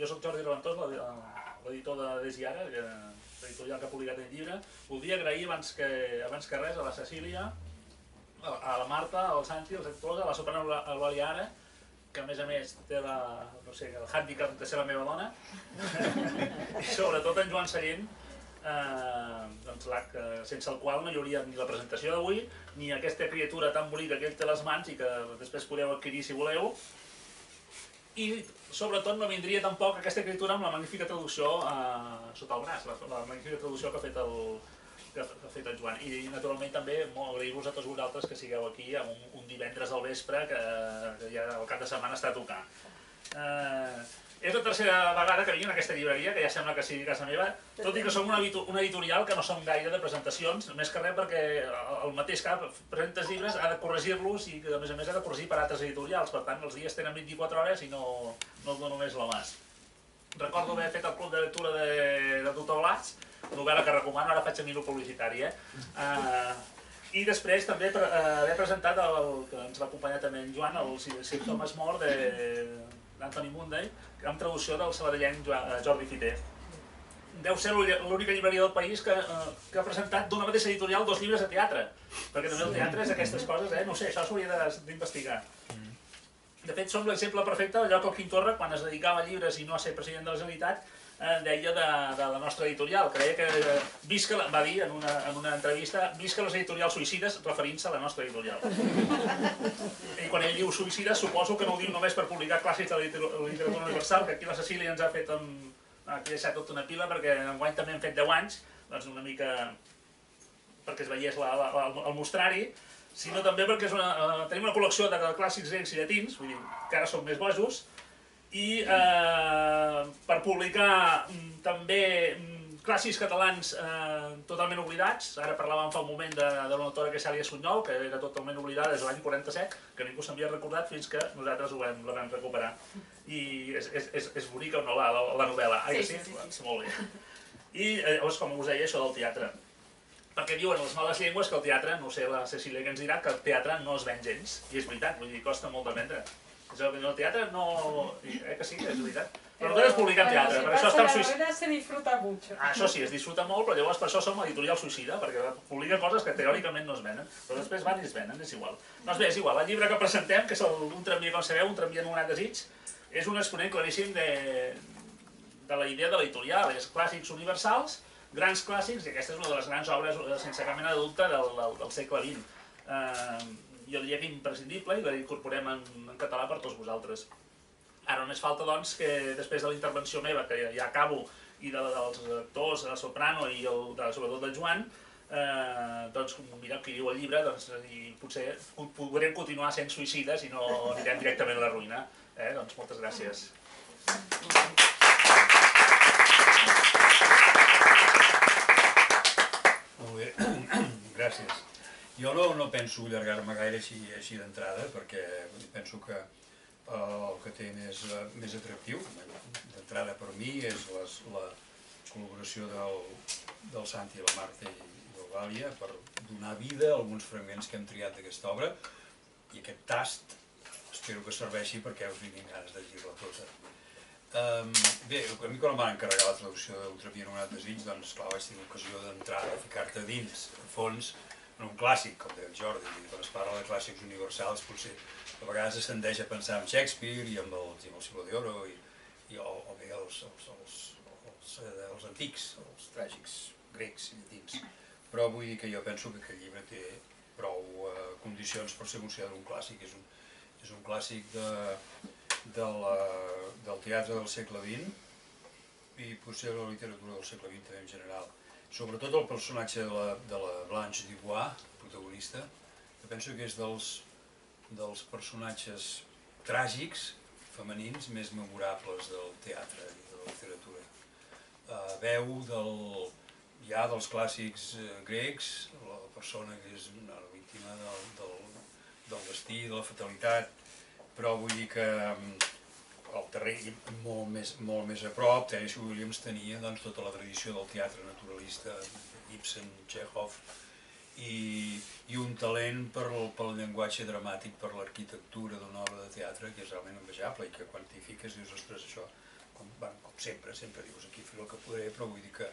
jo soc Jordi Reventós, l'editor de Des i Ara, l'editorial que ha publicat el llibre. Voldria agrair abans que res a la Cecília, a la Marta, al Santi, als actors, a la soprano Eulàlia Ara, que a més té el hàndicap de ser la meva dona, i sobretot en Joan Sallent, sense el qual no hi hauria ni la presentació d'avui, ni aquesta criatura tan bonica que ell té a les mans i que després podeu adquirir si voleu. I sobretot no vindria tampoc aquesta criatura amb la magnífica traducció sota el braç, la magnífica traducció que ha fet el Joan. I naturalment també agrair-vos a tots vosaltres que sigueu aquí un divendres al vespre que ja el cap de setmana està a tocar. És la tercera vegada que vinc en aquesta llibreria, que ja sembla que sigui casa meva, tot i que som una editorial que no som gaire de presentacions, més que res perquè el mateix que presentes llibres ha de corregir-los i a més ha de corregir per altres editorials, per tant els dies tenen 24 hores i no els dono més l'abast. Recordo haver fet el club de lectura de Tutor Blas, novel·la que recomano, ara faig a mi publicitari, i després també haver presentat el que ens va acompanyar també en Joan, el Símptomes Mort d'Anthony Munday, amb traducció del sabadellenc Jordi Fiter. Deu ser l'única llibreria del país que ha presentat d'una mateixa editorial 2 llibres de teatre, perquè també el teatre és aquestes coses, no sé, això s'hauria d'investigar. De fet, som l'exemple perfecte d'allò que el Quim Torra, quan es dedicava a llibres i no a ser president de la Generalitat, deia de la nostra editorial, que deia que va dir en una entrevista, visca les editorials suïcides, referint-se a la nostra editorial. I quan ell diu suïcides, suposo que no ho diu només per publicar clàssics de la literatura universal, que aquí la Cecília ens ha fet deixat tota una pila, perquè enguany també hem fet 10 anys, doncs una mica perquè es veiés el mostrari, sinó també perquè tenim una col·lecció de clàssics grecs i llatins, vull dir que ara som més bojos, i per publicar també clàssics catalans totalment oblidats. Ara parlàvem fa un moment de l'autora que és Cèlia Sunyol, que era totalment oblidada des de l'any 47, que ningú s'havia recordat fins que nosaltres la vam recuperar. I és bonica o no, la novel·la? Sí, molt bé. I llavors, com us deia, això del teatre. Perquè diuen les males llengües que el teatre, no sé la Cecília que ens dirà, que el teatre no es ven gens. I és veritat, vull dir, costa molt de vendre. El teatre no... que sí, és veritat. Però nosaltres publiquem teatre, per això estem suïcida. Se disfruta mucho. Això sí, es disfruta molt, però llavors per això som editorial suïcida, perquè publica coses que teòricament no es venen, però després van i es venen, és igual. Doncs bé, és igual, el llibre que presentem, que és Un tramvia, com sabeu, Un tramvia anomenat desig, és un exponent claríssim de la idea de l'editorial, és clàssics universals, grans clàssics, i aquesta és una de les grans obres, sense cap mena de dubte, del segle XX. Jo diria que imprescindible, i la incorporem en català per tots vosaltres. Ara només falta, doncs, que després de la intervenció meva, que ja acabo, i dels actors, de la soprano i sobretot del Joan, doncs mireu qui diu el llibre, i potser podrem continuar sent suïcides i no anirem directament a la ruïna. Doncs moltes gràcies. Molt bé, gràcies. Jo no penso allargar-me gaire així d'entrada, perquè penso que el que té més atractiu, d'entrada per mi, és la col·laboració del Santi, la Marta i l'Eulàlia per donar vida a alguns fragments que hem triat d'aquesta obra, i aquest tast espero que serveixi perquè us vinguin ganes de llegir-la tota. Bé, a mi quan em van encarregar la traducció d'Un tramvia anomenat desig, doncs clar, vaig tenir l'ocasió d'entrar a ficar-te dins, a fons, en un clàssic, com deia el Jordi, quan es parla de clàssics universals, potser a vegades es tendeix a pensar en Shakespeare i amb el Siglo d'Oro o bé els antics, els tràgics grecs i llatins. Però vull dir que jo penso que aquest llibre té prou condicions per ser considerat un clàssic. És un clàssic del teatre del segle XX i potser de la literatura del segle XX també en general. Sobretot el personatge de la Blanche Dubois, protagonista, que penso que és dels personatges tràgics, femenins, més memorables del teatre i de la literatura. Veu ja dels clàssics grecs, la persona que és una víctima del destí, de la fatalitat, però vull dir que el terreny molt més a prop, Tennessee Williams tenia tota la tradició del teatre naturalista, Ibsen, Chekhov, i un talent pel llenguatge dramàtic, per l'arquitectura d'una obra de teatre que és realment envejable i que quan t'hi fiques dius, ostres, això com sempre dius, aquí faré el que podré, però vull dir que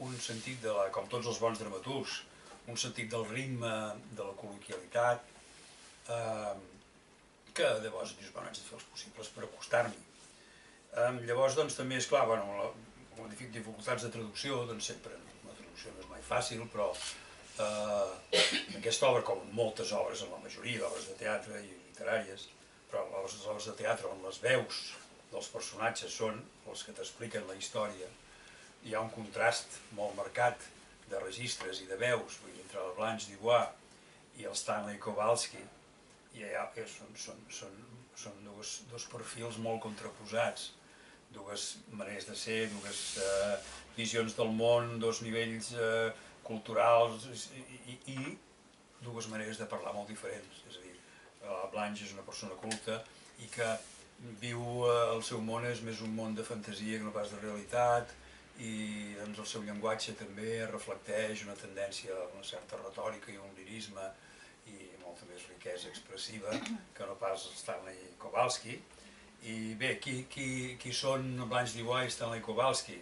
un sentit, com tots els bons dramaturgs, un sentit del ritme, de la col·loquialitat, que llavors dius, bueno, haig de fer els possibles per acostar-m'hi. Llavors, doncs, també, esclar, amb dificultats de traducció, doncs sempre, la traducció no és mai fàcil, però en aquesta obra, com moltes obres, en la majoria d'obres de teatre i literàries, però les obres de teatre on les veus dels personatges són els que t'expliquen la història, hi ha un contrast molt marcat de registres i de veus, vull dir, entre el Blanche Dubois i el Stanley Kowalski, i són dos perfils molt contraposats, dues maneres de ser, dues visions del món, dos nivells culturals i dues maneres de parlar molt diferents. És a dir, la Blanche és una persona culta i que viu el seu món és més un món de fantasia que no pas de realitat, i doncs, el seu llenguatge també reflecteix una tendència a una certa retòrica i un lirisme i molta més riquesa expressiva que no pas Stanley Kowalski. I bé, qui són Blanche Dubois i Stanley Kowalski?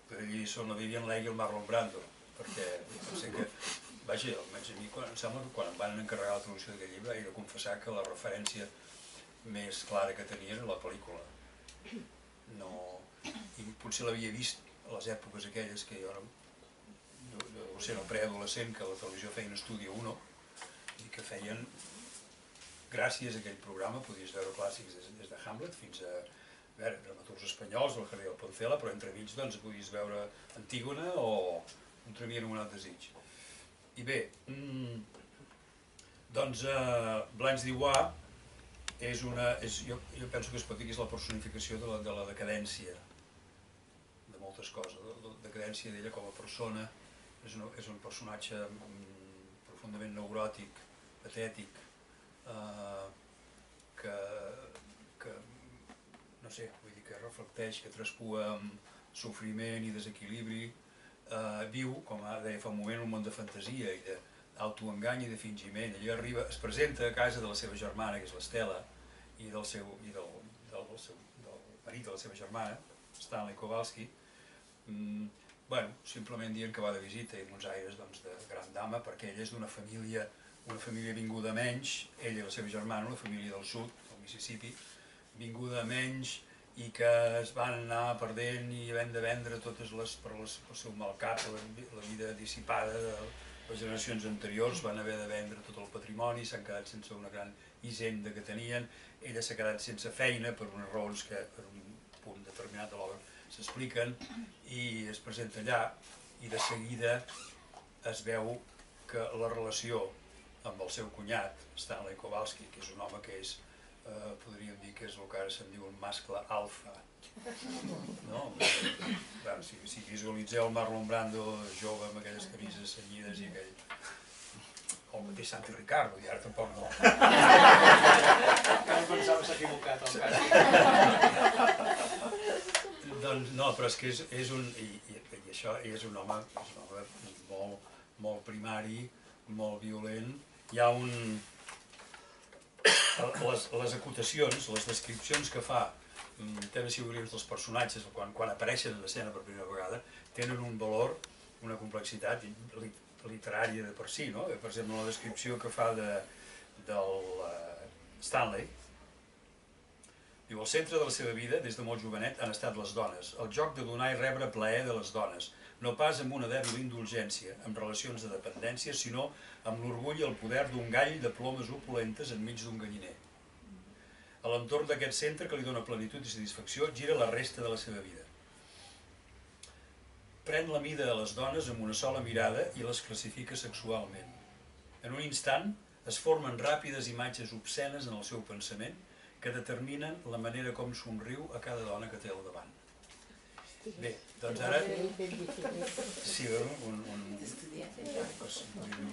Podria dir, són la Vivien Leigh i el Marlon Brando, perquè sé que, vaja, almenys a mi em sembla que quan em van encarregar la traducció d'aquest llibre he de confessar que la referència més clara que tenia era la pel·lícula. I potser l'havia vist a les èpoques aquelles que jo era el preadolescent, que la televisió feia un Estudio 1 i que feien, gràcies a aquell programa, podies veure clàssics des de Hamlet fins a dramaturgs espanyols, del Jardí del Poncela, però entremig podies veure Antígona o Un tramí anomenat Desig. I bé, doncs Blanche Dubois jo penso que es pot dir que és la personificació de la decadència de moltes coses, la decadència d'ella com a persona. És un personatge profundament neuròtic, patètic, que no sé, vull dir que reflecteix, que traspua amb sofriment i desequilibri, viu, com deia fa un moment, un món de fantasia i d'autoengany i de fingiment. Ella arriba, es presenta a casa de la seva germana, que és l'Estela, i del marit de la seva germana, Stanley Kowalski, simplement dient que va de visita i amb uns aires de gran dama, perquè ella és d'una família vinguda a menys, ella i la seva germana, una família del sud, del Mississippi, vinguda a menys, i que es van anar perdent i havent de vendre totes pel seu mal cap, la vida dissipada de les generacions anteriors, van haver de vendre tot el patrimoni, s'han quedat sense una gran hisenda que tenien, ella s'ha quedat sense feina per unes raons que per un punt determinat de l'obra s'expliquen, i es presenta allà i de seguida es veu que la relació amb el seu cunyat, Stanley Kowalski, que és un home que és, podríem dir que és el que ara se'n diu un mascle alfa. Si visualitzeu el Marlon Brando jove amb aquelles camises cenyides i aquell... o el mateix Santi Ricardo, i ara tampoc no. Encara pensava que s'ha equivocat el cas. Doncs no, però és que és un... i això és un home molt primari, molt violent. Hi ha un... les acotacions, les descripcions que fa Tennessee Williams dels personatges quan apareixen en l'escena per primera vegada tenen un valor, una complexitat literària de per si, no? Per exemple, la descripció que fa del Stanley diu: al centre de la seva vida, des de molt jovenet, han estat les dones, el joc de donar i rebre plaer de les dones, no pas amb una dèbil indulgència, amb relacions de dependència, sinó amb l'orgull i el poder d'un gall de plomes opulentes enmig d'un galliner. A l'entorn d'aquest centre, que li dona plenitud i satisfacció, gira la resta de la seva vida. Pren la mida a les dones amb una sola mirada i les classifica sexualment. En un instant es formen ràpides imatges obscenes en el seu pensament que determinen la manera com somriu a cada dona que té al davant. Bé, doncs ara... Sí, un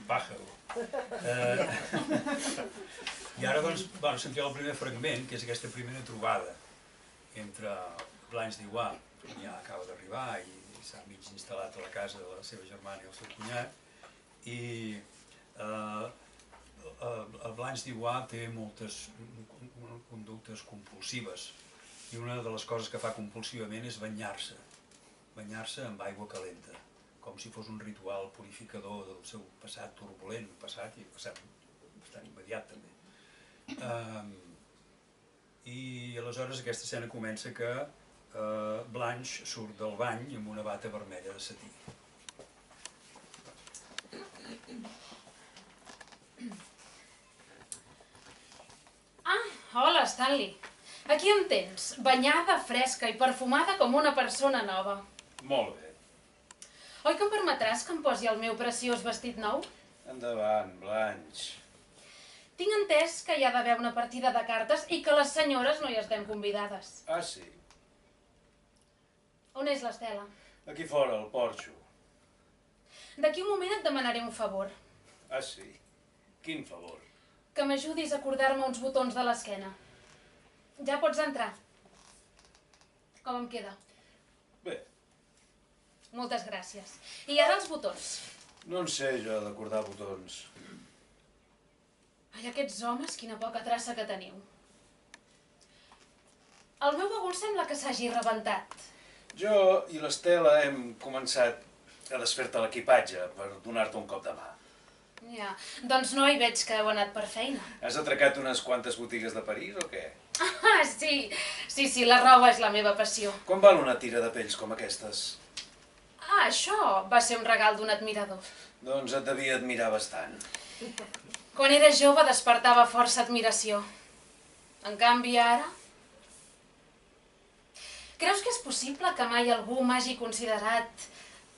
pàjaro. I ara doncs sentirem el primer fragment, que és aquesta primera trobada entre Blanche Dubois, que ja acaba d'arribar i s'ha mig instal·lat a la casa de la seva germana i el seu cunyat, i Blanche Dubois té moltes conductes compulsives, i una de les coses que fa compulsivament és banyar-se. Banyar-se amb aigua calenta, com si fos un ritual purificador del seu passat turbulent, passat i passat bastant immediat també. I aleshores aquesta escena comença que Blanche surt del bany amb una bata vermella de setí. Ah, hola, Stanley. Aquí em tens, banyada, fresca i perfumada com una persona nova. Molt bé. Oi que em permetràs que em posi el meu preciós vestit nou? Endavant, Blanche. Tinc entès que hi ha d'haver una partida de cartes i que les senyores no hi estem convidades. Ah, sí? On és l'Estela? Aquí fora, al porxo. D'aquí un moment et demanaré un favor. Ah, sí? Quin favor? Que m'ajudis a acordar-me uns botons de l'esquena. Ja pots entrar. Com em queda? Bé, Moltes gràcies. I ara els botons. no en sé jo d'acordar botons. Ai, aquests homes, quina poca traça que teniu. El meu bagul sembla que s'hagi rebentat. Jo i l'Estela hem començat a desfer-te l'equipatge per donar-te un cop de mà. Ja, doncs no hi veig que heu anat per feina. Has atracat unes quantes botigues de París o què? Ah, sí, la roba és la meva passió. Quan val una tira de pells com aquestes? Ah, això va ser un regal d'un admirador. Doncs et devia admirar bastant. Quan era jove despertava força admiració. En canvi, ara... Creus que és possible que mai algú m'hagi considerat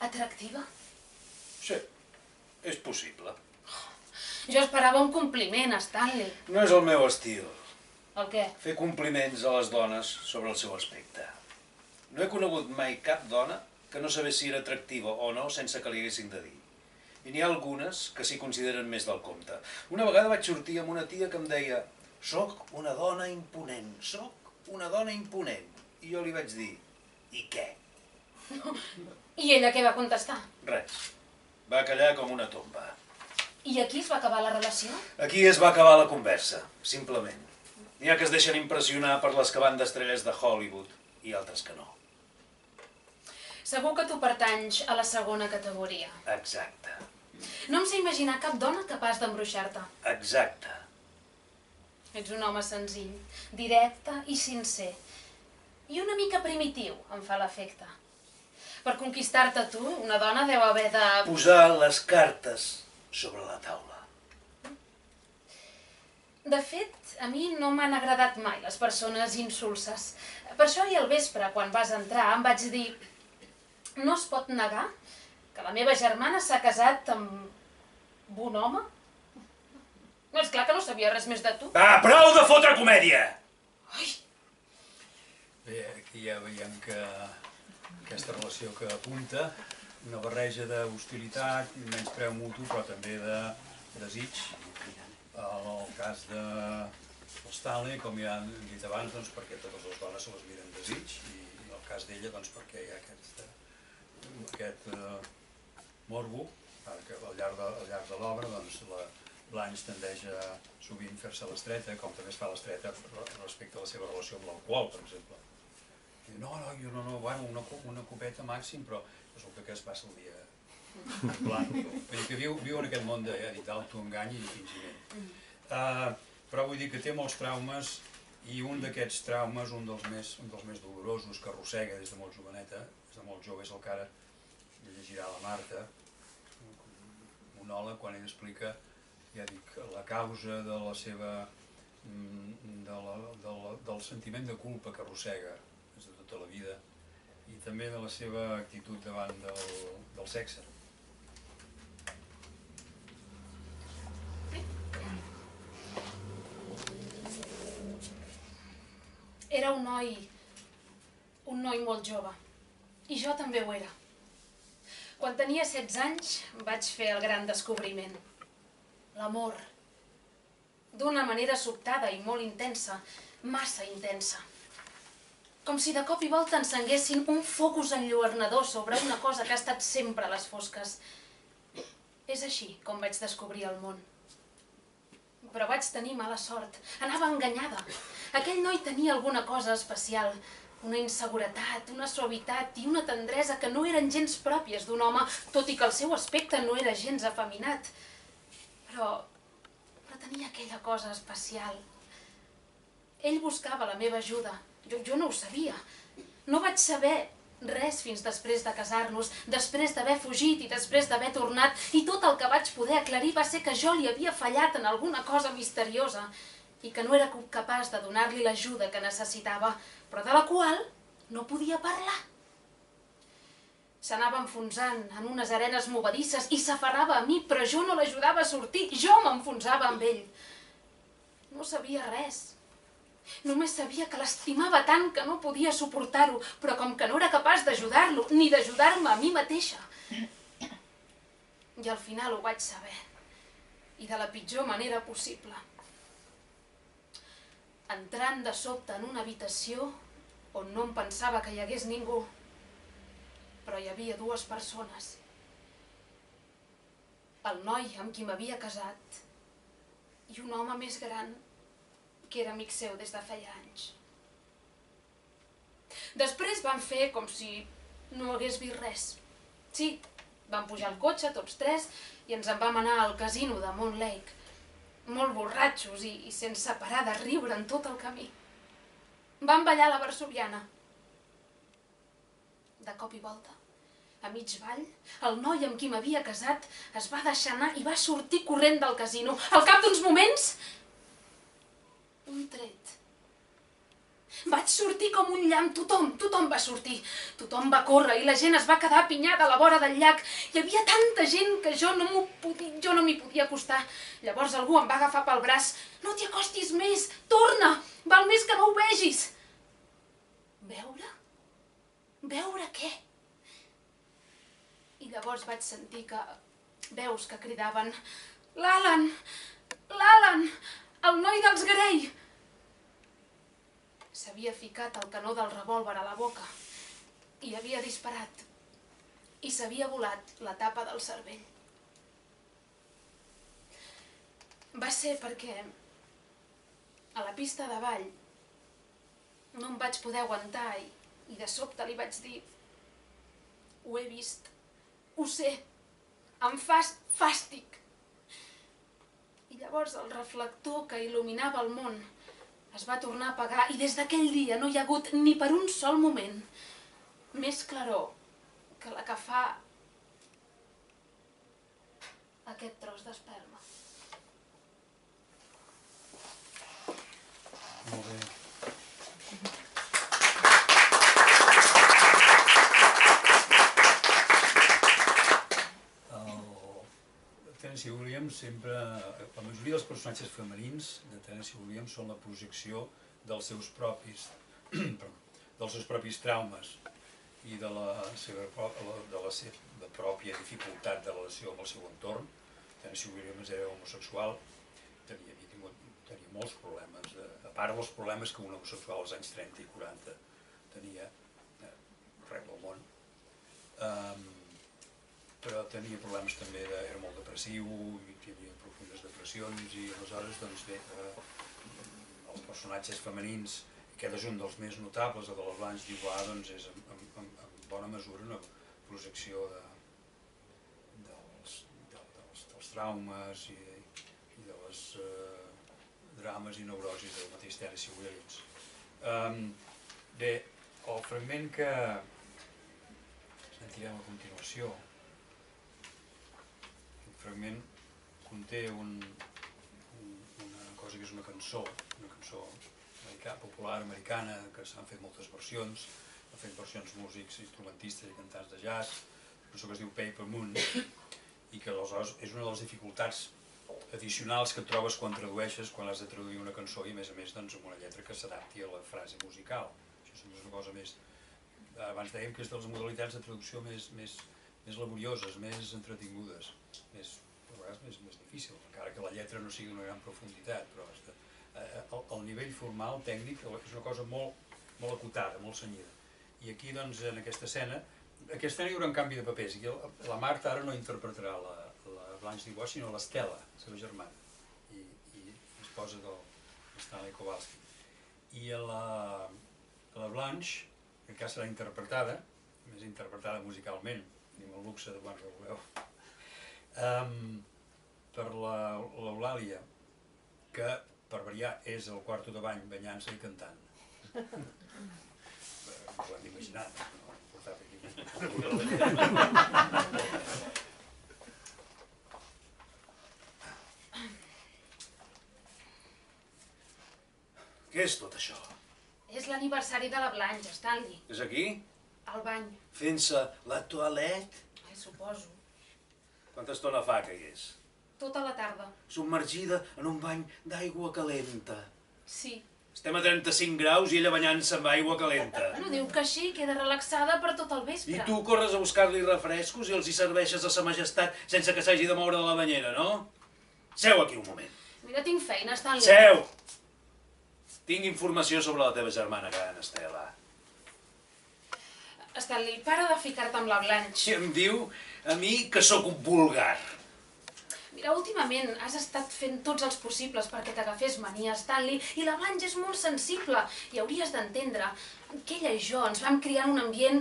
atractiva? Sí, és possible. Jo esperava un compliment, Stanley. No és el meu estil. El què? Fer compliments a les dones sobre el seu aspecte. No he conegut mai cap dona que no sabés si era atractiva o no sense que li haguessin de dir. I n'hi ha algunes que s'hi consideren més del compte. Una vegada vaig sortir amb una tia que em deia «Soc una dona imponent, soc una dona imponent». I jo li vaig dir «I què?» I ella què va contestar? Res. Va callar com una tomba. I aquí es va acabar la relació? Aquí es va acabar la conversa, simplement. N'hi ha que es deixen impressionar per les que van d'estrelles de Hollywood i altres que no. Segur que tu pertanys a la segona categoria. Exacte. No em sé imaginar cap dona capaç d'embruixar-te. Exacte. Ets un home senzill, directe i sincer. I una mica primitiu, em fa l'efecte. Per conquistar-te tu, una dona deu haver de... Posar les cartes sobre la taula. De fet, a mi no m'han agradat mai les persones insulses. Per això ahir al vespre, quan vas entrar, em vaig dir... No es pot negar que la meva germana s'ha casat amb un home? No, és clar que no sabia res més de tu. Va, prou de fotre comèdia! Ai, Bé, aquí ja veiem que aquesta relació que apunta, una barreja d'hostilitat, menyspreu mutu, però també de desig. En el cas de Stanley, com ja hem dit abans, doncs perquè totes les dones se les miren desig, i en el cas d'ella, doncs perquè hi ha aquest morbo, que al llarg de l'obra, doncs la Blanche tendeix a sovint fer-se l'estreta, com també es fa l'estreta respecte a la seva relació amb l'alcohol, per exemple. I no, bueno, una copeta màxim, però resulta que es passa el dia blanc. Vull dir que viu en aquest món d'autoengany i fingiment. Però vull dir que té molts traumes i un d'aquests traumes, un dels més dolorosos que arrossega des de molt joveneta, des de molt jove, és el que ara llegirà la Marta, un monòleg quan ell explica, ja dic, la causa de la seva, del sentiment de culpa que arrossega des de tota la vida i també de la seva actitud davant del sexe. era un noi molt jove. I jo també ho era. Quan tenia 16 anys vaig fer el gran descobriment. L'amor. D'una manera sobtada i molt intensa, massa intensa. Com si de cop i volta encenguessin un focus enlluernador sobre una cosa que ha estat sempre a les fosques. És així com vaig descobrir el món. Però vaig tenir mala sort. Anava enganyada. Aquell noi tenia alguna cosa especial. Una inseguretat, una suavitat i una tendresa que no eren gens pròpies d'un home, tot i que el seu aspecte no era gens afeminat. Però tenia aquella cosa especial. Ell buscava la meva ajuda. Jo no ho sabia. No vaig saber res fins després de casar-nos, després d'haver fugit i després d'haver tornat, i tot el que vaig poder aclarir va ser que jo li havia fallat en alguna cosa misteriosa i que no era capaç de donar-li l'ajuda que necessitava, però de la qual no podia parlar. S'anava enfonsant en unes arenes movedisses i s'aferrava a mi, però jo no l'ajudava a sortir, jo m'enfonsava amb ell. No sabia res. Només sabia que l'estimava tant que no podia suportar-ho, però com que no era capaç d'ajudar-lo, ni d'ajudar-me a mi mateixa. I al final ho vaig saber, i de la pitjor manera possible. Entrant de sobte en una habitació on no em pensava que hi hagués ningú, però hi havia dues persones. El noi amb qui m'havia casat i un home més gran que era amic seu des de feia anys. Després van fer com si no hagués vist res. Sí, van pujar al cotxe, tots tres, i ens en vam anar al casino de Moon Lake, molt borratxos i sense parar de riure en tot el camí. Vam ballar la varsoviana. De cop i volta, a mig ball, el noi amb qui m'havia casat es va deixar anar i va sortir corrent del casino. Al cap d'uns moments, un tret. Vaig sortir com un llamp, tothom va sortir. Tothom va córrer i la gent es va quedar apinyada a la vora del llac. Hi havia tanta gent que jo no m'hi podia acostar. Llavors algú em va agafar pel braç. No t'hi acostis més, torna, val més que no ho vegis. Veure? Veure què? I llavors vaig sentir veus que cridaven: l'Alan! L'Alan! El noi dels Grey! S'havia ficat el canó del revòlver a la boca i havia disparat i s'havia volat la tapa del cervell. Va ser perquè a la pista de ball no em vaig poder aguantar i de sobte li vaig dir: ho he vist, ho sé, em fas fàstic. I llavors el reflector que il·luminava el món es va tornar a apagar i des d'aquell dia no hi ha hagut ni per un sol moment més claror que la que fa aquest tros d'esperma. Molt bé. Tennessee Williams sempre... La majoria dels personatges femenins de Tennessee Williams són la projecció dels seus propis traumes i de la seva pròpia dificultat de relació amb el seu entorn. Tennessee Williams era homosexual, tenia molts problemes, a part dels problemes que un homosexual als anys 30 i 40 tenia arreu del món. Però tenia problemes també, era molt depressiu, i tenia profundes depressions, i aleshores, doncs bé, els personatges femenins, i aquest és un dels més notables, el de la Blanche Dubois, doncs és en bona mesura una projecció dels traumes i de les drames i neurosis del mateix Tennessee Williams. Bé, el fragment que sentirem a continuació, el fragment conté una cosa que és una cançó popular americana, que s'han fet moltes versions, han fet versions músics, instrumentistes i cantants de jazz, una cançó que es diu Paper Moon, i que aleshores és una de les dificultats addicionals que et trobes quan tradueixes, quan has de traduir una cançó i a més amb una lletra que s'adapti a la frase musical. Això és una cosa més... Abans dèiem que és de les modalitats de traducció més laborioses, més entretingudes, a vegades més difícil, encara que la lletra no sigui d'una gran profunditat, però el nivell formal, tècnic, és una cosa molt acotada, molt cenyida. I aquí, doncs, en aquesta escena hi haurà un canvi de papers, i la Marta ara no interpretarà la Blanche Dubois, sinó l'Estela, la seva germana, i l'esposa del Stanley Kowalski. I a la Blanche, que encara serà interpretada, més interpretada musicalment, tenim el luxe de quan ho veu, per l'Eulàlia, que per variar és el quarto de bany banyant-se i cantant. Ho hem imaginat, no? Portat aquí. Què és tot això? És l'aniversari de la Blanche, Stanley. És aquí? Al bany, Fent-se la toilette? suposo. Quanta estona fa que hi és? Tota la tarda. Submergida en un bany d'aigua calenta. Sí. Estem a 35 graus i ella banyant-se amb aigua calenta. No diu que així queda relaxada per tot el vespre. I tu corres a buscar-li refrescos i els hi serveixes a sa majestat sense que s'hagi de moure de la banyera, no? Seu aquí un moment. Mira, tinc feina, Stanley. Seu! Tinc informació sobre la teva germana gran, Estela. Stanley, para de ficar-te amb la Blanche. Si em diu a mi que sóc un vulgar. Mira, últimament has estat fent tots els possibles perquè t'agafés mania, Stanley, i la Blanche és molt sensible i hauries d'entendre que ella i jo ens vam criar en un ambient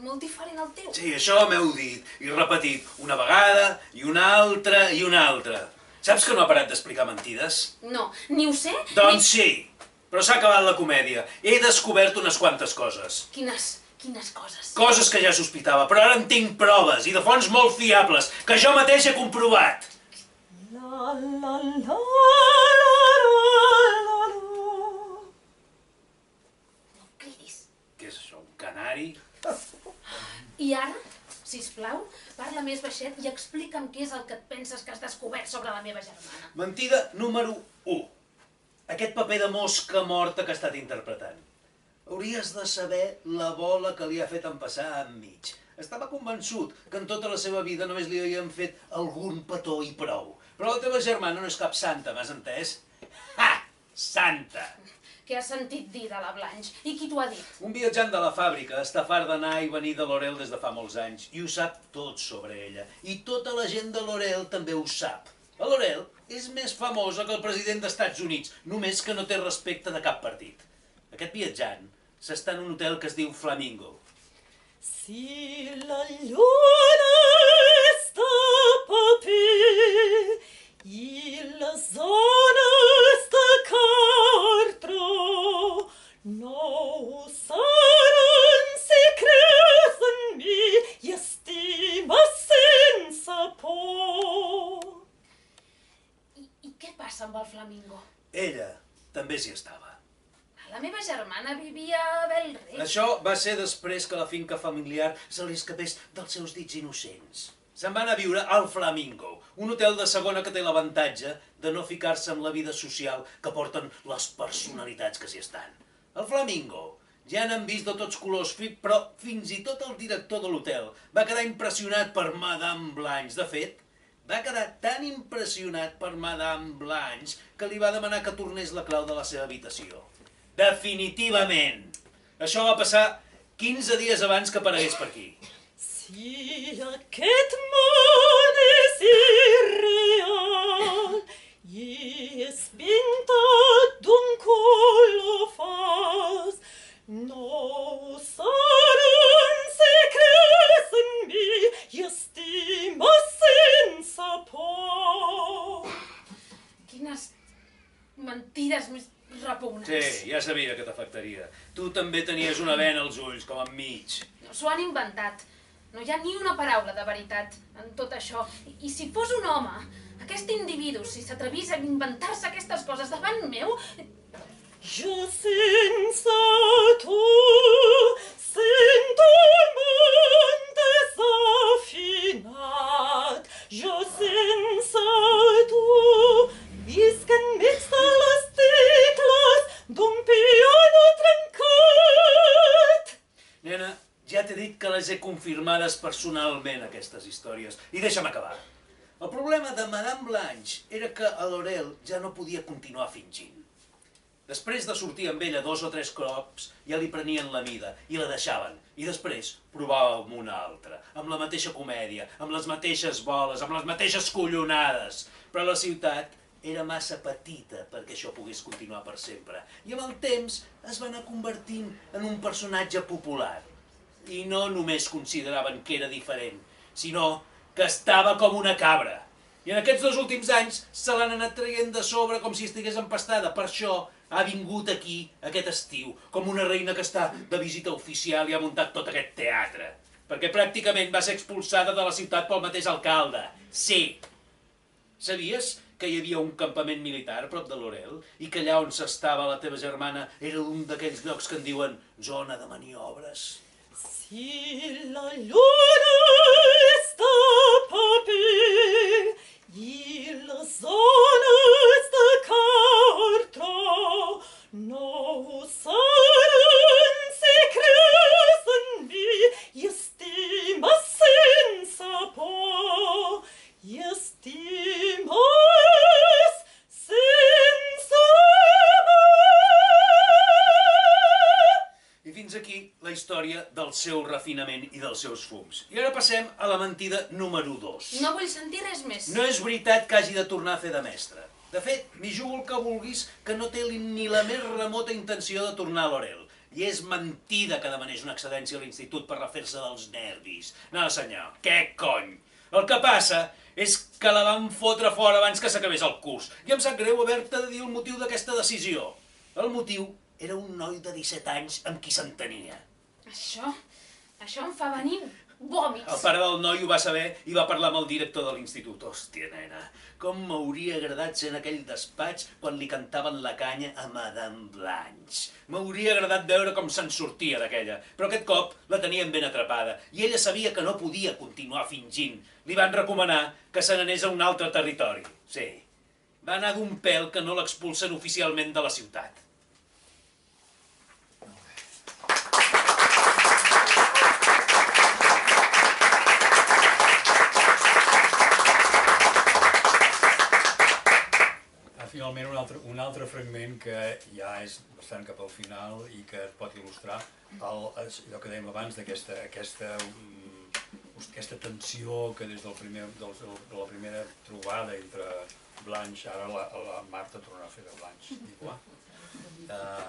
molt diferent al teu. Sí, això m'heu dit i repetit una vegada i una altra i una altra. Saps que no ha parat d'explicar mentides? No, ni ho sé... Doncs sí, però s'ha acabat la comèdia. He descobert unes quantes coses. Quines coses? Coses que ja sospitava, però ara en tinc proves i de fonts molt fiables, que jo mateix he comprovat. La la la la la la. No cridis. Què és això, un canari? I ara, sisplau, parla més baixet i explica'm què és el que et penses que has descobert sobre la meva germana. Mentida número 1. Aquest paper de mosca morta que ha estat interpretant. Hauries de saber la bola que li ha fet empassar enmig. Estava convençut que en tota la seva vida només li havien fet algun petó i prou. Però la teva germana no és cap santa, m'has entès? Ha! Santa! Què has sentit dir de la Blanche? I qui t'ho ha dit? Un viatjant de la fàbrica està fart d'anar i venir de L'Orel des de fa molts anys i ho sap tot sobre ella. I tota la gent de L'Orel també ho sap. A L'Orel és més famosa que el president d'Estats Units, només que no té respecte de cap partit. Aquest viatjant s'està en un hotel que es diu Flamingo. Si la luna està paper i les zones de cartró no seran si creus en mi i estimes sense por. I què passa amb el Flamingo? Ella també s'hi estava. La meva germana vivia a Bellrei. Això va ser després que la finca familiar se li escapés dels seus dits innocents. Se'n va anar a viure al Flamingo, un hotel de segona que té l'avantatge de no ficar-se amb la vida social que porten les personalitats que s'hi estan. Al Flamingo ja n'han vist de tots colors, però fins i tot el director de l'hotel va quedar impressionat per Madame Blanche. De fet, va quedar tan impressionat per Madame Blanche que li va demanar que tornés la clau de la seva habitació. Definitivament! Això va passar 15 dies abans que aparegués per aquí. Si aquest món és irreal i és pintat d'un color fals, no seran si creus en mi i estimes sense por. Quines mentides més repugnants. Sí, ja sabia que t'afectaria. Tu també tenies una vena als ulls, com enmig. No, s'ho han inventat. No hi ha ni una paraula de veritat en tot això. I si fos un home, aquest individu, si s'atrevís a inventar-se aquestes coses davant meu... Jo sense tu sento el món desafinat. Jo sense tu visc enmig de les tecles d'un piano trencat. Nena, ja t'he dit que les he confirmades personalment, aquestes històries. I deixa'm acabar. El problema de Madame Blanche era que a L'Orel ja no podia continuar fingint. Després de sortir amb ella 2 o 3 cops, ja li prenien la mida i la deixaven. I després provava amb una altra, amb la mateixa comèdia, amb les mateixes boles, amb les mateixes collonades. Però a la ciutat era massa petita perquè això pogués continuar per sempre. I amb el temps es va anar convertint en un personatge popular. I no només consideraven que era diferent, sinó que estava com una cabra. I en aquests 2 últims anys se l'han anat traient de sobre com si estigués empastada. Per això ha vingut aquí aquest estiu, com una reina que està de visita oficial i ha muntat tot aquest teatre. Perquè pràcticament va ser expulsada de la ciutat pel mateix alcalde. Sí. Sabies que hi havia un campament militar a prop de Laurel i que allà on s'estava la teva germana era un d'aquells llocs que en diuen zona de maniobres? Si la luna està paper, i les zones de carta no ho seran si creus en mi i estimes sense por, i estimes sense I fins aquí la història del seu refinament i dels seus fums. I ara passem a la mentida número 2. No vull sentir res més. No és veritat que hagi de tornar a fer de mestre. De fet, m'hi jugo el que vulguis que no té ni la més remota intenció de tornar a Laurel. I és mentida que demanés una excedència a l'institut per refer-se dels nervis. No, senyor, què cony? El que passa és que la van fotre fora abans que s'acabés el curs. I em sap greu haver-te de dir el motiu d'aquesta decisió. El motiu era un noi de 17 anys amb qui s'entenia. Això em fa venir vòmits. El pare del noi ho va saber i va parlar amb el director de l'institut. Hòstia, nena, com m'hauria agradat ser en aquell despatx quan li cantaven la canya a Madame Blanche. M'hauria agradat veure com se'n sortia d'aquella, però aquest cop la tenien ben atrapada i ella sabia que no podia continuar fingint. Li van recomanar que se n'anés a un altre territori. Sí, va anar d'un pèl que no l'expulsen oficialment de la ciutat. Finalment, un altre fragment que ja és bastant cap al final i que et pot il·lustrar allò que dèiem abans d'aquesta tensió que des de la primera trobada entre Blanche, ara la Marta tornarà a fer de Blanche,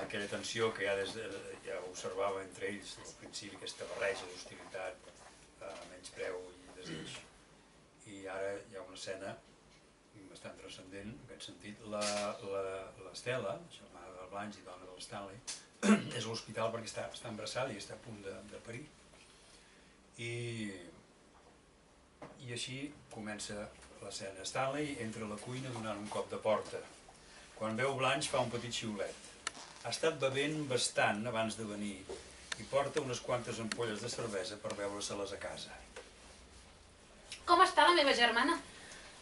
aquella tensió que ja observava entre ells al principi, aquesta barreja d'hostilitat, menyspreu i desig. I ara hi ha una escena bastant transcendent, en aquest sentit. L'Estela, germana del Blanche i dona de l'Stanley, és a l'hospital perquè està embarassada i està a punt de parir. I així comença l'escena. Stanley entra a la cuina donant un cop de porta. Quan veu Blanche fa un petit xiulet. Ha estat bevent bastant abans de venir i porta unes quantes ampolles de cervesa per beure-se-les a casa. Com està la meva germana?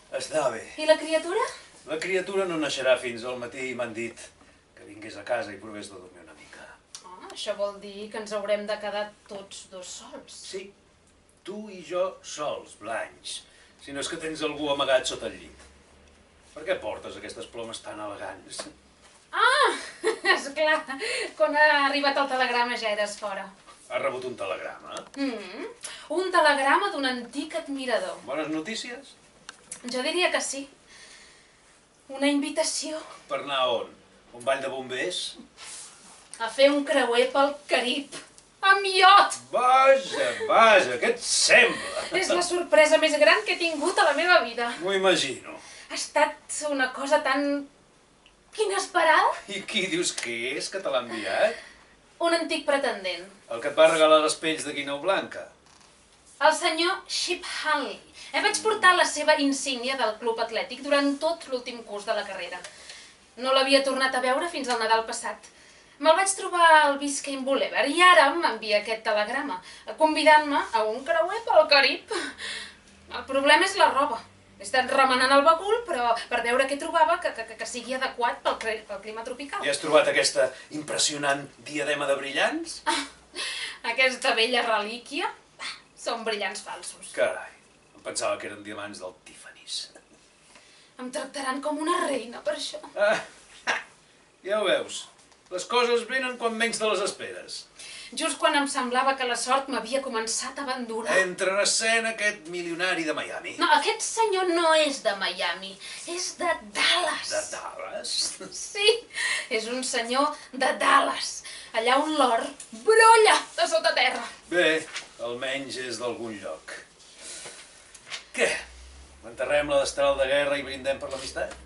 Està bé. I la criatura? La criatura no naixerà fins al matí i m'han dit que vingués a casa i provés de dormir una mica. Això vol dir que ens haurem de quedar tots 2 sols. Sí, tu i jo sols, Blanche. Si no és que tens algú amagat sota el llit. Per què portes aquestes plomes tan elegants? Esclar, quan ha arribat el telegrama ja eres fora. Has rebut un telegrama? Un telegrama d'un antic admirador. Bones notícies? Jo diria que sí. Una invitació Per anar on? Un ball de bombers? a fer un creuer pel Carib. Amb iot! Vaja, què et sembla? És la sorpresa més gran que he tingut a la meva vida. M'ho imagino. Ha estat una cosa tan inesperada. I qui dius que és, que te l'ha enviat? Un antic pretendent. El que et va regalar les pells de guineu blanca? El senyor Chip Hanley. Vaig portar la seva insígnia del club atlètic durant tot l'últim curs de la carrera. No l'havia tornat a veure fins al Nadal passat. Me'l vaig trobar al Biscayne Boulevard i ara m'envia aquest telegrama, convidant-me a un creuer pel Carib. El problema és la roba. He estat remenant el bagul, però per veure què trobava que sigui adequat pel clima tropical. I has trobat aquesta impressionant diadema de brillants? Aquesta vella relíquia són brillants falsos. Carai, em pensava que eren diamants del Tiffany's. Em tractaran com una reina per això. Ja ho veus. Les coses venen quan menys te les esperes. Just quan em semblava que la sort m'havia començat a abandonar. Entra en escena aquest milionari de Miami. No, aquest senyor no és de Miami, és de Dallas. De Dallas? Sí, és un senyor de Dallas, allà on l'or brolla de sota terra. Bé, almenys és d'algun lloc. Què? Enterrem la destral de guerra i brindem per l'amistat?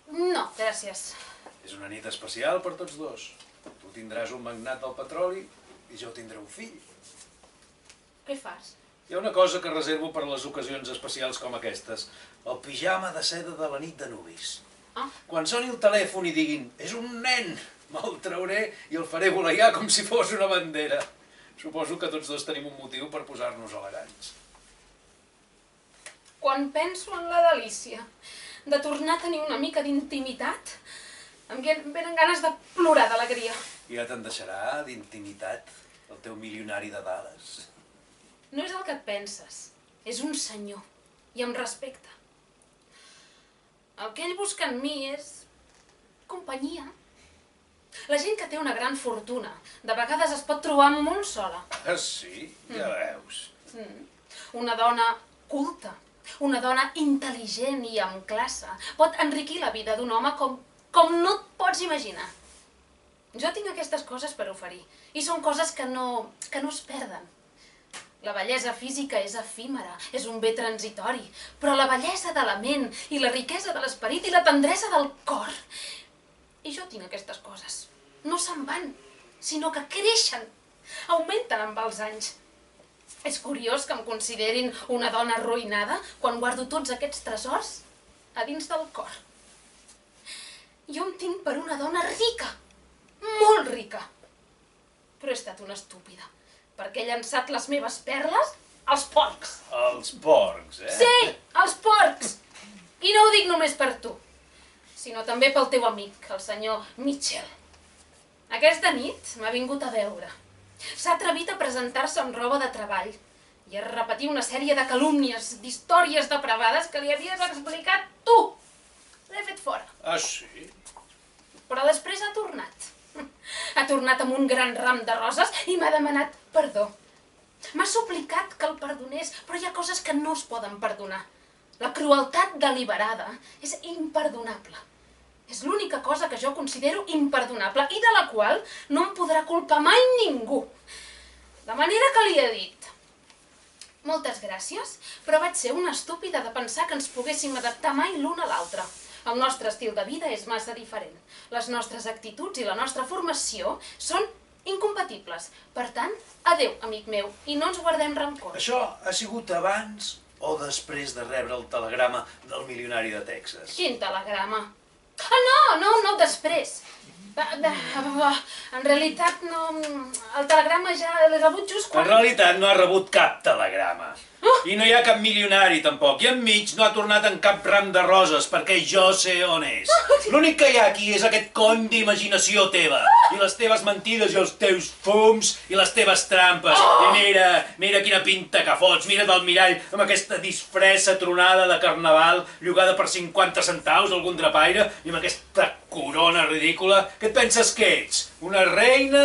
No, gràcies. És una nit especial per tots dos. Tu tindràs un magnat del petroli i jo tindré un fill. Què fas? Hi ha una cosa que reservo per a les ocasions especials com aquestes. El pijama de seda de la nit de nuvis. Ah. Quan soni el telèfon i diguin «És un nen!», me'l trauré i el faré voleiar com si fos una bandera. Suposo que tots dos tenim un motiu per posar-nos elegants. Quan penso en la delícia de tornar a tenir una mica d'intimitat, em venen ganes de plorar d'alegria. Ja te'n deixarà d'intimitat el teu milionari de Dallas? No és el que et penses, és un senyor, i em respecta. El que ell busca en mi és companyia. La gent que té una gran fortuna, de vegades es pot trobar molt sola. Ah, sí? Ja veus. Una dona culta, una dona intel·ligent i amb classe, pot enriquir la vida d'un home com no et pots imaginar. Jo tinc aquestes coses per oferir, i són coses que no es perden. La bellesa física és efímera, és un bé transitori, però la bellesa de la ment i la riquesa de l'esperit i la tendresa del cor... I jo tinc aquestes coses. No se'n van, sinó que creixen, augmenten amb els anys. És curiós que em considerin una dona arruïnada quan guardo tots aquests tresors a dins del cor. Jo em tinc per una dona rica, molt rica. Però he estat una estúpida, perquè he llançat les meves perles als porcs. Els porcs, Sí, als porcs! I no ho dic només per tu, sinó també pel teu amic, el senyor Mitchell. Aquesta nit m'ha vingut a veure. S'ha atrevit a presentar-se amb roba de treball i a repetir una sèrie de calúmnies, d'històries depravades que li havies explicat tu. L'he fet fora. Ah, sí? Però després ha tornat. Ha tornat amb un gran ram de roses i m'ha demanat perdó. M'ha suplicat que el perdonés, però hi ha coses que no es poden perdonar. La crueltat deliberada és imperdonable. És l'única cosa que jo considero imperdonable i de la qual no em podrà culpar mai ningú. De manera que li he dit: moltes gràcies, però vaig ser una estúpida de pensar que ens poguéssim adaptar mai l'un a l'altre. El nostre estil de vida és massa diferent. Les nostres actituds i la nostra formació són incompatibles. Per tant, adeu, amic meu, i no ens guardem rancor. Això ha sigut abans o després de rebre el telegrama del milionari de Texas? Quin telegrama? Ah, no, després. En realitat, no... El telegrama ja l'he rebut just quan... En realitat no ha rebut cap telegrama. I no hi ha cap milionari, tampoc. I enmig no ha tornat en cap ram de roses, perquè jo sé on és. L'únic que hi ha aquí és aquest cony d'imaginació teva. I les teves mentides i els teus fums i les teves trampes. I mira quina pinta que fots. Mira't al mirall amb aquesta disfressa tronada de carnaval llogada per 50 centaus a algun drapaire i amb aquesta corona ridícula. Què et penses que ets? Una reina?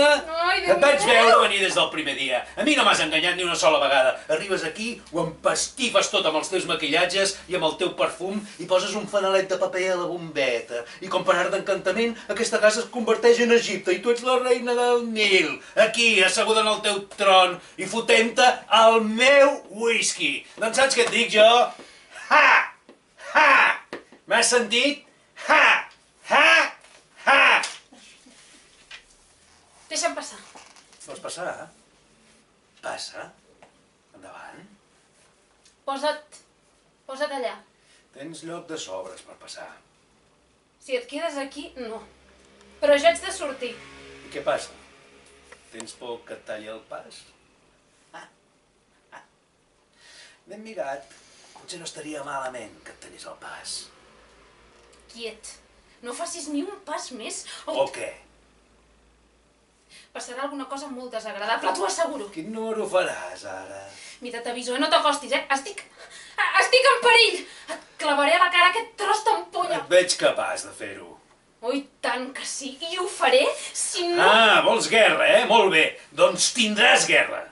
Ai, Déu Et vaig meu! veure venir des del primer dia. A mi no m'has enganyat ni una sola vegada. Arribes aquí, ho empastifes tot amb els teus maquillatges i amb el teu perfum i poses un fanalet de paper a la bombeta. I com per art d'encantament, aquesta casa es converteix en Egipte i tu ets la reina del Nil. Aquí, asseguda en el teu tron i fotent-te el meu whisky. Doncs saps què et dic jo? Ha! Ha! M'has sentit? Ha! Ha! Ha! Deixa'm passar. Vols passar? Passa. Endavant. Posa't allà. Tens lloc de sobres per passar. Si et quedes aquí, no. Però jo haig de sortir. I què passa? Tens por que et talli el pas? Ben mirat. Potser no estaria malament que et tallés el pas. Quiet. No facis ni un pas més O què? Passarà alguna cosa molt desagradable, t'ho asseguro. Quin número faràs, ara? Mira, t'aviso, no t'acostis, Estic en perill! Et clavaré a la cara aquest tros d'ampolla. Et veig capaç de fer-ho. Oi, tant que sí. I ho faré si no... Ah, vols guerra, eh? Molt bé. Doncs tindràs guerra.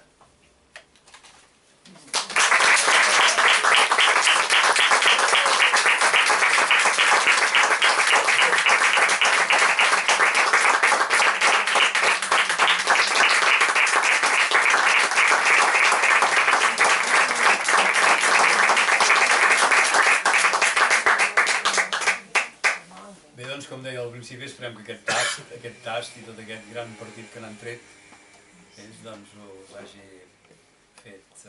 Bé, doncs, com deia al principi, esperem que aquest tast i tot aquest gran partit que n'han tret, doncs us hagi fet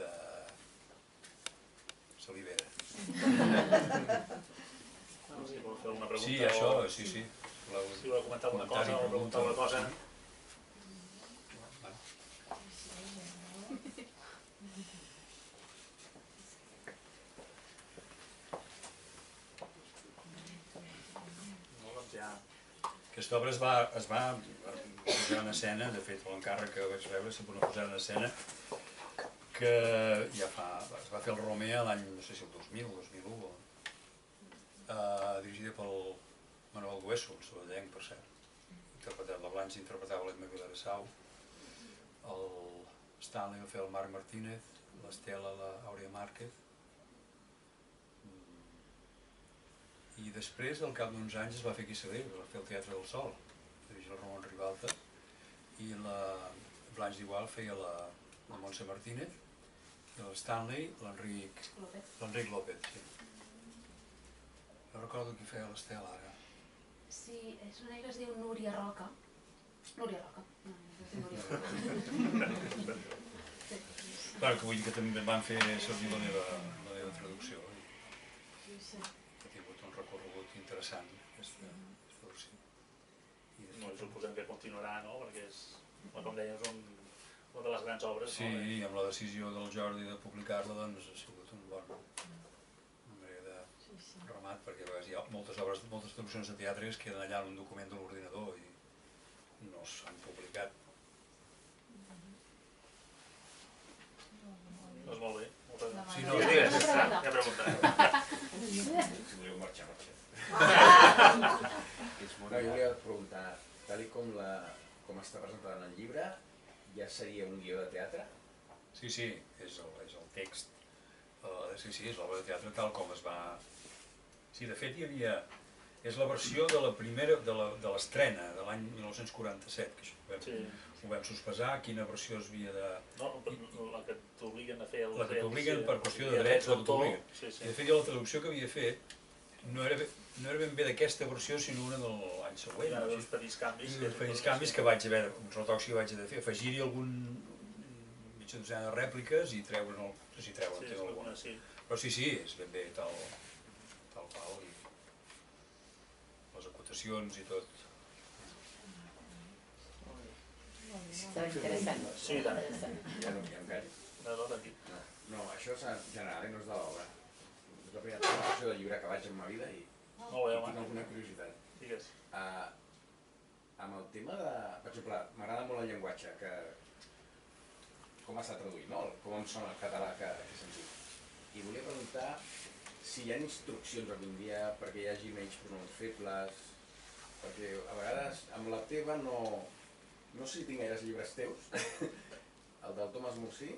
salivera. Si vol fer alguna pregunta Sí, això, o... sí. Si voleu comentar alguna cosa o preguntar alguna cosa... No, doncs ja... Aquesta obra es va posar en escena, de fet l'encàrrec que vaig rebre s'ha posat en escena, que ja es va fer el Romea l'any, no sé si el 2000 o 2001, dirigida pel Manuel Dueso, el sabadellenc, per cert. La Blanche interpretava l'Edma Viladasau, el Stanley va fer el Marc Martínez, l'Estela l'Àurea Márquez, i després, al cap d'uns anys, es va fer aquí a Sabadell, es va fer el Teatre del Sol, dirigir el Ramon Ribalta, i la Blanche d'Igual feia la Montse Martínez, i l'Stanley, l'Enric López, sí. No recordo qui feia l'Estela, ara. Sí, és una que es diu Núria Roca. Núria Roca. No, es diu Núria Roca. Clar, que vull dir que també van fer servir la meva traducció. Ha tingut un recorregut interessant, aquesta traducció. No, suposem que continuarà, no? Perquè és, com deies, una de les grans obres. Sí, i amb la decisió del Jordi de publicar-la, doncs ha sigut una manera de remat, perquè a vegades hi ha moltes obres, moltes traduccions de teatre que queden allà en un document de l'ordinador i no s'han publicat. Doncs molt bé. Sí, no, digues, ja preguntaré. Si voleu marxar. No, jo volia preguntar, tal com està presentada en el llibre, ja seria un guió de teatre? Sí, és el text. Sí, és l'obra de teatre tal com es va... Sí, de fet hi havia... És la versió de la primera, de l'estrena, de l'any 1947, que això ho vam sospesar, quina versió es havia de... No, la que t'obliguen a fer... La que t'obliguen per qüestió de drets, la que t'obliguen. I de fet jo la traducció que havia fet no era ben bé d'aquesta versió, sinó una de l'any següent. Hi ha uns petits canvis. Uns petits canvis que vaig haver, uns retocs que vaig haver de fer, afegir-hi algun mitja dotzena de rèpliques i treure'n el... No sé si treure'n Sí, alguna, sí. Però sí, és ben bé tal qual, i les acotacions i tot. Està interessant. Sí, i tant. Ja no em callo. No, tranquil. No, això és en general, no és de l'obra. És la primera presentació del llibre que vaig en ma vida i Molt bé, tinc home. alguna curiositat. Digues. Amb el tema de... Per exemple, m'agrada molt el llenguatge, que com està traduït, no? Com em sona el català que he sentit. I volia preguntar si hi ha instruccions avui en dia perquè hi hagi menys pronoms febles, perquè a vegades amb la teva no sé si tinc gaires llibres teus, el del Tomàs Mursí,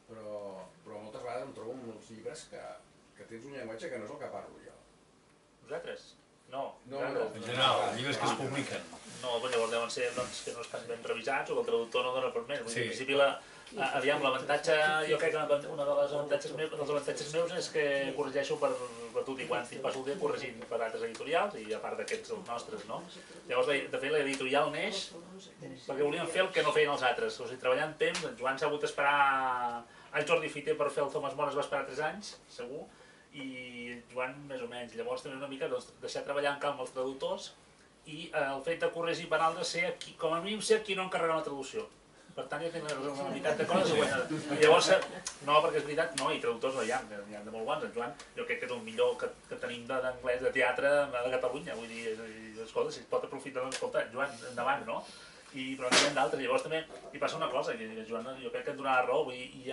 però moltes vegades em trobo amb uns llibres que tens un llenguatge que no és el que parlo jo. Vosaltres? No. En general, els llibres que es publiquen. No, però llavors deuen ser que no estan ben revisats o que el traductor no dona per més. Sí. En principi, aviam, l'avantatge, jo crec que un dels avantatges meus és que corregeixo per tot i quan passo el dia corregint per altres editorials i a part d'aquests els nostres, no? Llavors, de fet, l'editorial neix perquè volíem fer el que no feien els altres. O sigui, treballant temps, en Joan s'ha hagut d'esperar... El Jordi Fiter per fer el Thomas More es va esperar 3 anys, segur, i Joan més o menys. Llavors també una mica deixar treballar en calma els traductors i el fet de corregir per altres ser com a mínim ser qui no encarrega la traducció. Per tant ja tenen una mitat de coses i llavors, no, perquè és veritat, no, i traductors no hi ha de molt bons. En Joan, jo crec que és el millor que tenim d'anglès de teatre de Catalunya, vull dir, escolta, si es pot aprofitar, escolta, Joan, endavant, no? Però n'hi ha d'altres, llavors també hi passa una cosa, que Joan jo crec que et donarà raó, vull dir,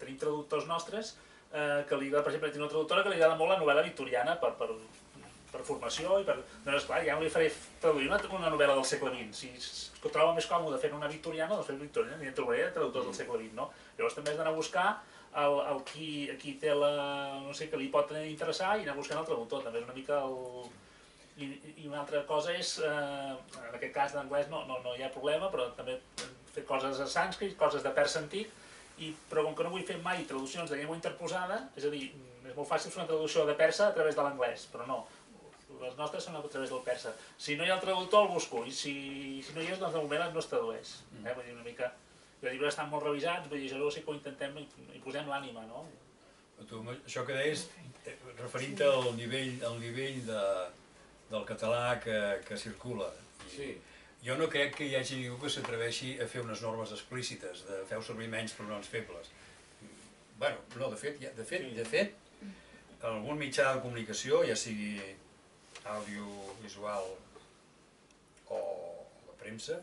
tenim traductors nostres que li agrada, per exemple, tinc una traductora que li agrada molt la novel·la victoriana per per formació i per... Doncs esclar, ja no li faré traduir una novel·la del segle XX. Si es troba més còmode fent una victoriana, doncs fent victoriana, ni en trobaré traductors del segle XX, no? Llavors també has d'anar a buscar el qui té la... no sé, que li pot interessar i anar buscant el traductor, també és una mica el... I una altra cosa és, en aquest cas d'anglès no hi ha problema, però també fer coses a sànscrit, coses de persa antic, però com que no vull fer mai traduccions de llengua interposada, és a dir, és molt fàcil fer una traducció de persa a través de l'anglès, però no, les nostres són a través del persa. Si no hi ha el traductor el busco, i si no hi és, doncs de moment no es tradueix. Vull dir, una mica... Els llibres estan molt revisats, vull dir, això sí que ho intentem i posem l'ànima, no? Això que deies, referint-te al nivell del català que circula. Sí. Jo no crec que hi hagi ningú que s'atreveixi a fer unes normes explícites, de feu servir menys pronoms febles. Bueno, no, de fet, en algun mitjà de comunicació, ja sigui audiovisual o la premsa,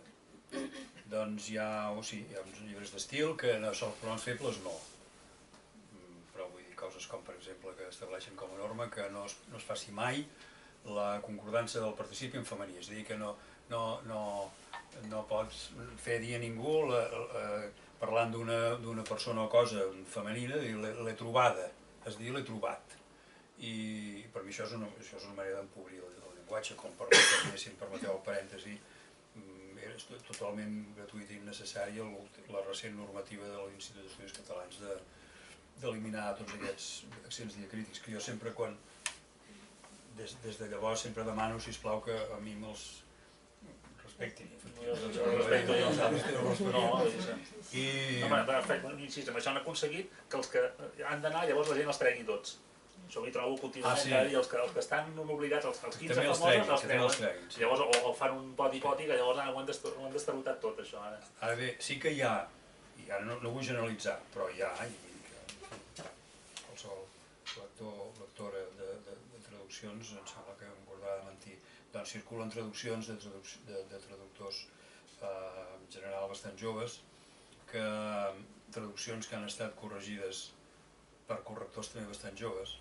doncs hi ha uns llibres d'estil que els pronoms febles no. Però vull dir coses com, per exemple, que estableixen com a norma que no es faci mai la concordança del participi en femení, és a dir, que no pots fer dir a ningú, parlant d'una persona o cosa femenina, dir l'he trobada, és a dir, l'he trobat. I per mi això és una manera d'empobrir el llenguatge, com si em permeteu el parèntesi, és totalment gratuïta i innecessària la recent normativa de l'Institut d'Estudis Catalans d'eliminar tots aquests accents diacrítics, que jo sempre des de llavors sempre demano, sisplau, que a mi me'ls respectin. Respecto jo els altres. No, insistim, això han aconseguit que els que han d'anar, llavors la gent els tregui tots. Això ho trobo contínuament, i els que estan obligats, els 15 famosos, els treuen. Llavors, o fan un poti-poti, que llavors ho han destarotat tot, això. Ara bé, sí que hi ha, i ara no vull generalitzar, però hi ha, qualsevol lectora de traduccions, em sembla que em guardarà de mentir, doncs circulen traduccions de traductors en general bastant joves, traduccions que han estat corregides per correctors també bastant joves,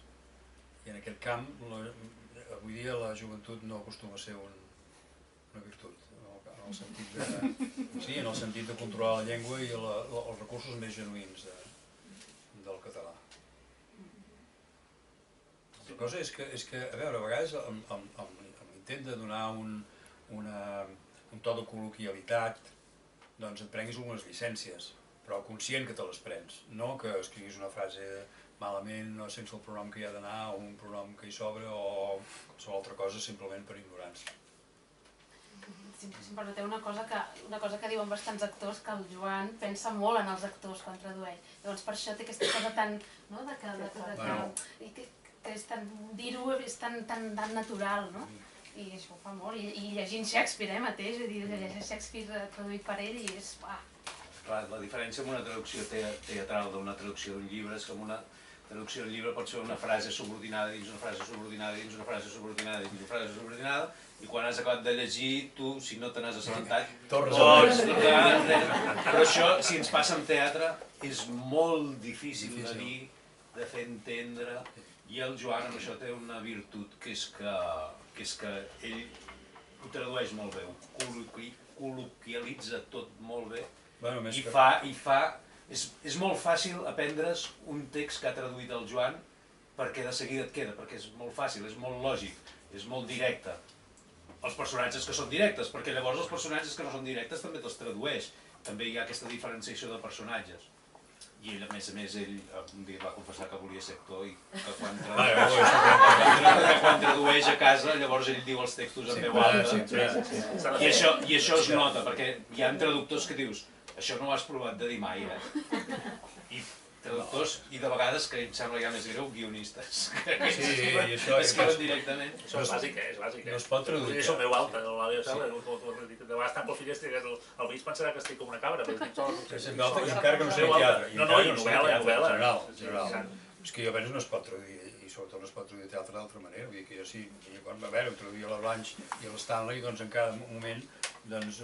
i en aquest camp, avui dia la joventut no acostuma a ser una virtut, en el sentit de controlar la llengua i els recursos més genuïns del català. La cosa és que, a veure, a vegades amb l'intent de donar un to de col·loquialitat, doncs et prenguis algunes llicències, però conscient que te les prens, no que escriguis una frase malament, sense el pronom que hi ha d'anar, o un pronom que hi sobra, o qualsevol altra cosa simplement per ignorància. Si em permeteu una cosa que diuen bastants actors, que el Joan pensa molt en els actors quan tradueix. Llavors per això té aquesta cosa tan... que és tan... dir-ho és tan natural, no? I això ho fa molt. I llegint Shakespeare mateix, llegir Shakespeare traduït per ell i és... Clar, la diferència amb una traducció teatral d'una traducció d'un llibre és que una traducció d'un llibre pot ser una frase subordinada dins una frase subordinada dins una frase subordinada dins una frase subordinada, i quan has acabat de llegir, tu, si no te n'has assabentat, però això, si ens passa en teatre, és molt difícil de dir, de fer entendre, i el Joan amb això té una virtut, que és que ell ho tradueix molt bé, ho col·loquialitza tot molt bé, i fa... És molt fàcil aprendre's un text que ha traduït el Joan perquè de seguida et queda, perquè és molt fàcil, és molt lògic, és molt directe. Els personatges que són directes, perquè llavors els personatges que no són directes també te'ls tradueix. També hi ha aquesta diferenciació de personatges. I ell, a més, un dia va confessar que volia ser actor i que quan tradueix a casa, llavors ell diu els textos en veu alta. I això es nota, perquè hi ha traductors que dius això no ho has provat de dir mai, I traductors, i de vegades, que em sembla ja més greu, guionistes. Sí, i això... Es queden directament. Això és bàsic, No es pot traduir. Això meu alta, de vegades tanco el finestre i el mig pensarà que estic com una cabra, però estic sol... Encara que no sé teatre. No, i novel·la. És que jo penso no es pot traduir, i sobretot no es pot traduir teatre d'altra manera. Vull dir que jo sí, quan va veure, traduïa la Blanche i l'Stanley, doncs en cada moment,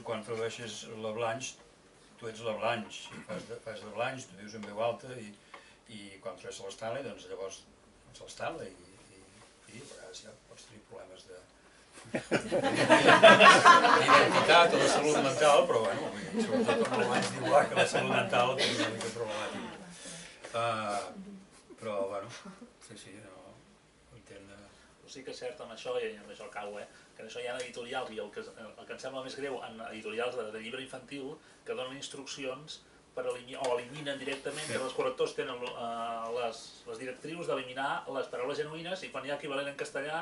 quan tradueixes la Blanche, tu ets la Blanche, fas de Blanche, tu dius en veu alta, i quan tradueixes l'Stanley, doncs llavors ets l'Stanley, i sí, a vegades ja pots tenir problemes d'identitat o de salut mental, però bueno, sobretot amb l'abans d'igual que la salut mental és una mica problemàtica. Però bueno, sí, no, entenc... Sí que és cert amb això, i amb això acabo, que en això hi ha editorials, i el que em sembla més greu en editorials de llibre infantil, que donen instruccions per eliminar, o eliminen directament, que els correctors tenen les directrius d'eliminar les paraules genuïnes i quan hi ha equivalent en castellà,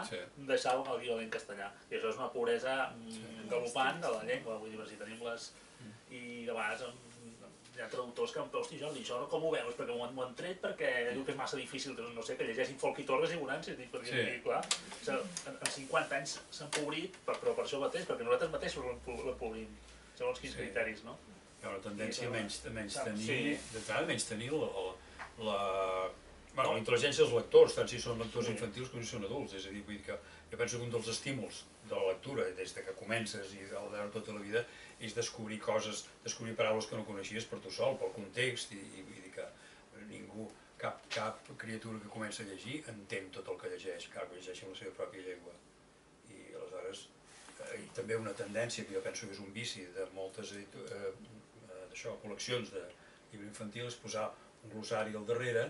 deixar el equivalent en castellà. I això és una pobresa galopant de la llengua, vull dir, si tenim les... I a vegades hi ha traductors que em diuen, hosti Jordi, això com ho veus? Perquè m'ho han tret perquè diu que és massa difícil, no sé, que llegeixin Folk i Torres i veuran, perquè, clar, en 50 anys s'ha empobrit, però per això mateix, perquè nosaltres mateixos l'empobrim, segons quins criteris, no? Hi ha una tendència a menys tenir la intel·ligència dels lectors, tant si són lectors infantils com si són adults. És a dir, que jo penso que un dels estímuls de la lectura, des que comences i al llarg de tota la vida, és descobrir coses, descobrir paraules que no coneixies per tu sol, pel context, i vull dir que ningú, cap criatura que comença a llegir entén tot el que llegeix, cal que llegeixi en la seva pròpia llengua. I aleshores, també una tendència que jo penso que és un vici de moltes col·leccions de llibre infantil és posar un glossari al darrere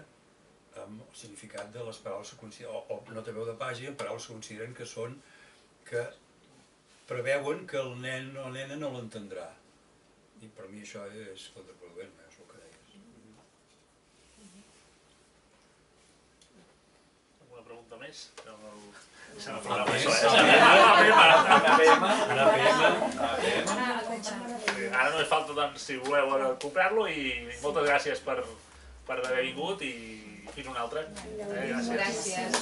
amb el significat de les paraules que consideren, o nota veu de pàgina, paraules que consideren que són, que preveuen que el nen o la nena no l'entendrà. I per mi això és contraproduent, és el que deies. Alguna pregunta més? Ara només falta, doncs, si voleu comprar-lo, i moltes gràcies per haver vingut i fins una altra. Gràcies.